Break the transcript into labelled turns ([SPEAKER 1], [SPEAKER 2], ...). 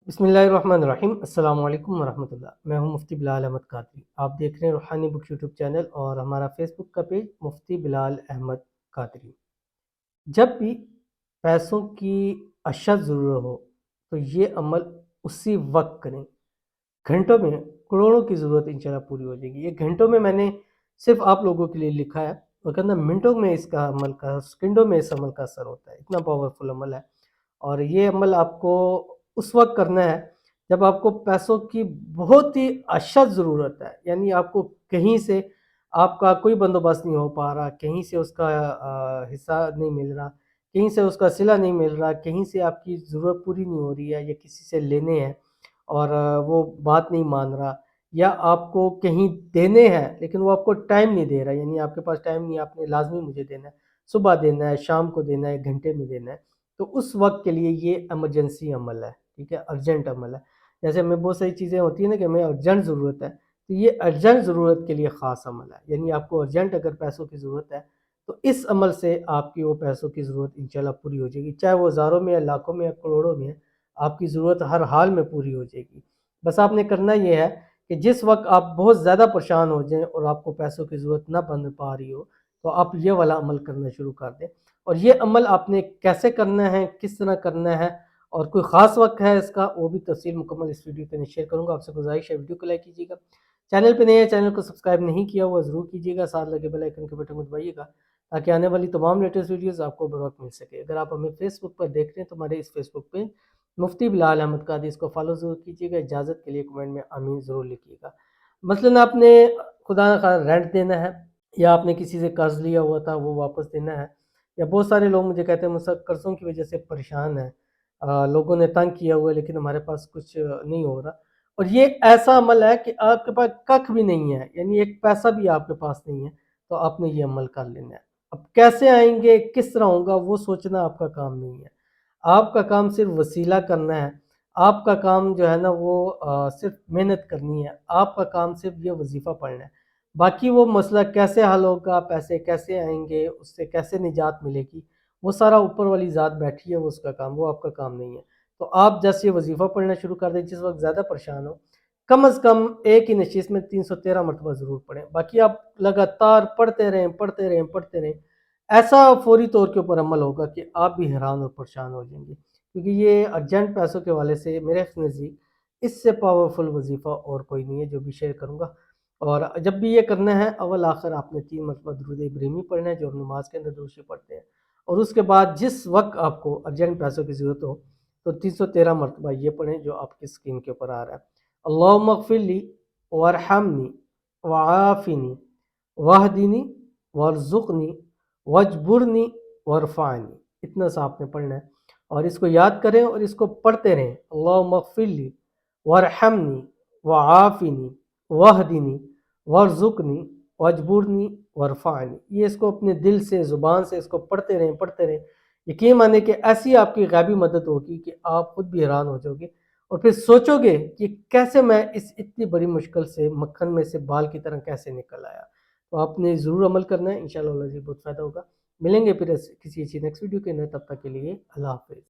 [SPEAKER 1] بسم اللہ الرحمن الرحیم۔ السلام علیکم ورحمۃ اللہ۔ میں ہوں مفتی بلال احمد قادری۔ آپ دیکھ رہے ہیں روحانی بک یوٹیوب چینل اور ہمارا فیس بک کا پیج مفتی بلال احمد قادری۔ جب بھی پیسوں کی اشد ضرورت ہو تو یہ عمل اسی وقت کریں۔ گھنٹوں میں کروڑوں کی ضرورت انشاءاللہ پوری ہو جائے گی۔ یہ گھنٹوں میں نے صرف آپ لوگوں کے لیے لکھا ہے، اور کہنا منٹوں میں اس کا عمل کا، سیکنڈوں میں اس عمل کا اثر ہوتا ہے۔ اتنا پاورفل عمل ہے، اور یہ عمل آپ کو اس وقت کرنا ہے جب آپ کو پیسوں کی بہت ہی اشد ضرورت ہے۔ یعنی آپ کو کہیں سے آپ کا کوئی بندوبست نہیں ہو پا رہا، کہیں سے اس کا حصہ نہیں مل رہا، کہیں سے اس کا صلہ نہیں مل رہا، کہیں سے آپ کی ضرورت پوری نہیں ہو رہی ہے، یا کسی سے لینے ہیں اور وہ بات نہیں مان رہا، یا آپ کو کہیں دینے ہیں لیکن وہ آپ کو ٹائم نہیں دے رہا، یعنی آپ کے پاس ٹائم نہیں، آپ نے لازمی مجھے دینا ہے، صبح دینا ہے، شام کو دینا ہے، 1 گھنٹے میں دینا ہے، تو اس وقت کے لیے یہ ایمرجنسی عمل ہے، ٹھیک ہے، ارجنٹ عمل ہے۔ جیسے ہمیں بہت ساری چیزیں ہوتی ہیں نا کہ ہمیں ارجنٹ ضرورت ہے، تو یہ ارجنٹ ضرورت کے لیے خاص عمل ہے۔ یعنی آپ کو ارجنٹ اگر پیسوں کی ضرورت ہے تو اس عمل سے آپ کی وہ پیسوں کی ضرورت انشاءاللہ پوری ہو جائے گی، چاہے وہ ہزاروں میں یا لاکھوں میں یا کروڑوں میں ہے، آپ کی ضرورت ہر حال میں پوری ہو جائے گی۔ بس آپ نے کرنا یہ ہے کہ جس وقت آپ بہت زیادہ پریشان ہو جائیں اور آپ کو پیسوں کی ضرورت نہ بن پا رہی ہو، تو آپ یہ والا عمل کرنا شروع کر دیں۔ اور یہ عمل آپ نے کیسے کرنا ہے، کس طرح کرنا ہے، اور کوئی خاص وقت ہے اس کا، وہ بھی تفصیل مکمل اس ویڈیو پہ شیئر کروں گا۔ آپ سے گزارش ہے ویڈیو کو لائک کیجیے گا، چینل پہ نئے ہیں چینل کو سبسکرائب نہیں کیا ہوا ضرور کیجیے گا، ساتھ لگے بیل آئیکن کے بٹن کو دبائیے گا تاکہ آنے والی تمام لیٹسٹ ویڈیوز آپ کو بروقت مل سکے۔ اگر آپ ہمیں فیس بک پر دیکھ رہے ہیں تو ہمارے اس فیس بک پہ مفتی بلال احمد قادری، اس کو فالو ضرور کیجیے گا۔ اجازت کے لیے کمنٹ میں آمین ضرور لکھیے گا۔ مثلاً آپ نے خدا نخواستہ رینٹ دینا ہے، یا آپ نے کسی سے قرض لیا ہوا تھا وہ واپس دینا ہے، یا بہت سارے لوگ مجھے کہتے ہیں مجھ قرضوں کی وجہ سے پریشان ہیں، لوگوں نے تنگ کیا ہوا ہے لیکن ہمارے پاس کچھ نہیں ہو رہا، اور یہ ایسا عمل ہے کہ آپ کے پاس ککھ بھی نہیں ہے، یعنی ایک پیسہ بھی آپ کے پاس نہیں ہے، تو آپ نے یہ عمل کر لینا ہے۔ اب کیسے آئیں گے، کس طرح ہوگا، وہ سوچنا آپ کا کام نہیں ہے۔ آپ کا کام صرف وسیلہ کرنا ہے، آپ کا کام جو ہے نا وہ صرف محنت کرنی ہے، آپ کا کام صرف یہ وظیفہ پڑھنا ہے۔ باقی وہ مسئلہ کیسے حل ہوگا، پیسے کیسے آئیں گے، اس سے کیسے نجات ملے گی، وہ سارا اوپر والی ذات بیٹھی ہے، وہ اس کا کام، وہ آپ کا کام نہیں ہے۔ تو آپ جیسے یہ وظیفہ پڑھنا شروع کر دیں، جس وقت زیادہ پریشان ہو، کم از کم ایک ہی نشست میں 313 مرتبہ ضرور پڑھیں۔ باقی آپ لگاتار پڑھتے رہیں پڑھتے رہیں پڑھتے رہیں، ایسا فوری طور کے اوپر عمل ہوگا کہ آپ بھی حیران اور پریشان ہو جائیں گے، کیونکہ یہ ارجنٹ پیسوں کے حوالے سے میرے نزدیک اس سے پاورفل وظیفہ اور کوئی نہیں ہے جو بھی شیئر کروں گا۔ اور جب بھی یہ کرنا ہے، اول آخر آپ نے 3 مرتبہ درود ابراہیمی پڑھنا ہے، جو نماز کے اندر درود شریف پڑھتے ہیں، اور اس کے بعد جس وقت آپ کو ارجنٹ پیسوں کی ضرورت ہو تو 313 مرتبہ یہ پڑھیں جو آپ کی اسکرین کے اوپر آ رہا ہے۔ اللہم اغفر لی وارحمنی وعافنی واہدنی وارزقنی واجبرنی وارفعنی، اتنا سا آپ نے پڑھنا ہے، اور اس کو یاد کریں اور اس کو پڑھتے رہیں۔ اللہم اغفر لی وارحمنی وعافنی واہدنی وارزقنی واجبرنی وارفعنی، یہ اس کو اپنے دل سے، زبان سے اس کو پڑھتے رہیں پڑھتے رہیں۔ یقین مانے کہ ایسی آپ کی غیبی مدد ہوگی کہ آپ خود بھی حیران ہو جاؤ گے، اور پھر سوچو گے کہ کیسے میں اس اتنی بڑی مشکل سے، مکھن میں سے بال کی طرح کیسے نکل آیا۔ تو آپ نے ضرور عمل کرنا ہے، انشاءاللہ بہت فائدہ ہوگا۔ ملیں گے پھر کسی اچھی نیکسٹ ویڈیو کے اندر، تب تک کے لیے اللہ حافظ۔